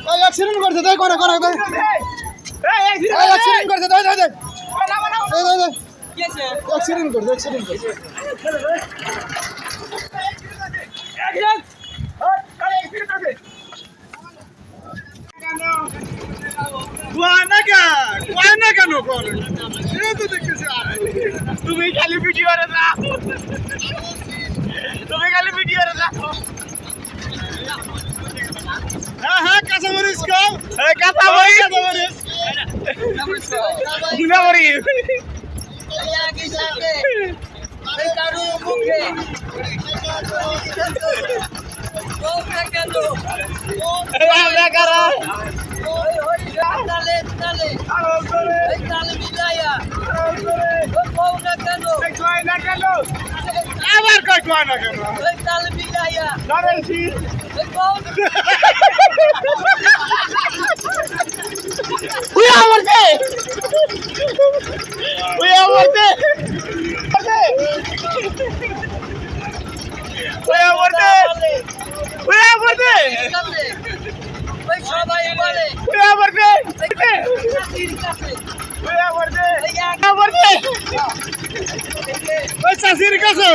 ওই অ্যাক্সিডেন্ট করছে তাই কোন কোন এই অ্যাক্সিডেন্ট করছে তাই তাই তাই কি আছে অ্যাক্সিডেন্ট করছে না কেন তুমি খালি ভিডিও রে না হ্যাঁ কাঁচামরিচ কম কাঁচামরিচ আবার কয় না কেন চাষির কাছে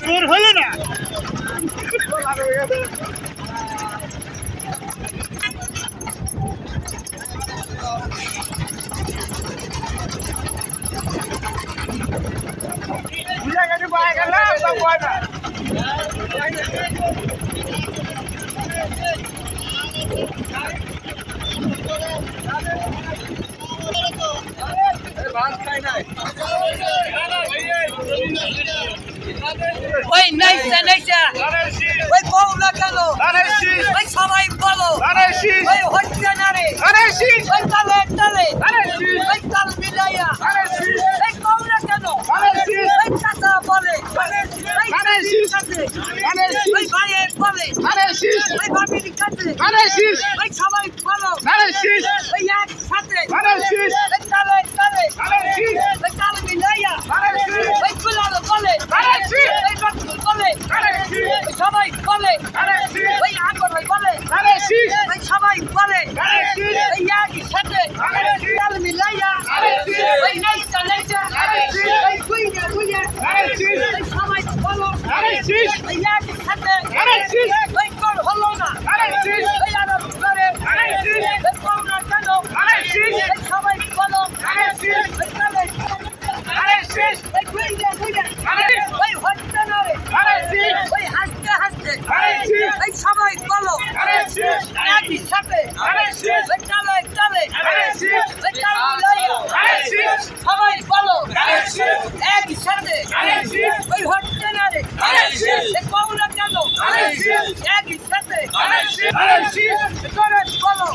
তোর হলো না ওই নাইসা ওই বউ লাগালো ওই সবাই বলো ওই হচ্ছে না রে ওই তালে ওই তাল মিলাইয়া ওই বউ লাগালো ওই চাচা বলে ওই ভাইয়ের বলে ওই ভাবির কাছে ওই সবাই বলো ওই একসাথে ওই তালে ওই তাল মিলাইয়া ওই গুলালো বলে ওই রক্ত বলে ওই সবাই বলে ওই আগর বলে ওই সবাই বলে ওই একসাথে তাল মিলাইয়া ওই নাইসা ওই গুইয়া ওই সবাই বলো ওই একসাথে ওই কর হলো না ওই আরব করে ওই করোনা কেন ওই সবাই বলো ওই তালে ওই গুইয়া ওই হচ্ছে না রে ওই হাসতে ওই সবাই বলো একই সাথে ওই তালে ওই তাল মিলাইয়া সবাই বলো একই সাথে ওই হচ্ছে না রে ওই করোনা কেন একই সাথে বলো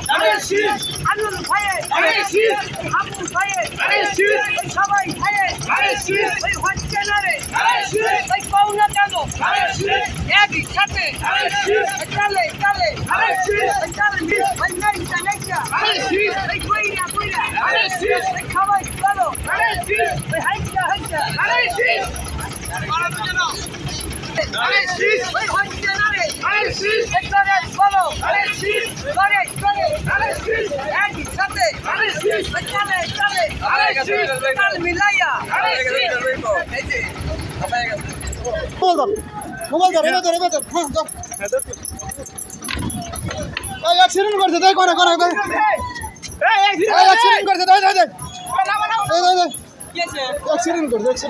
আলুর ভাইয়ে আবুল ভাইয়ে ওই সবাই ভাইয়ে ওই হচ্ছে না রে ওই করোনা কেন একই সাথে তালে ওই তাল ওই নাইসা ওই গুইয়া ওই সবাই বলো ওই হাইসা ওই হচ্ছে না রে ওই করে বলো করে একই সাথে ওই তালে তাল মিলাইয়া মোবাইল ধর ওই অ্যাক্সিডেন্ট করছে তাই কোন অ্যাক্সিডেন্ট করছে তাই কি আছে অ্যাক্সিডেন্ট করছে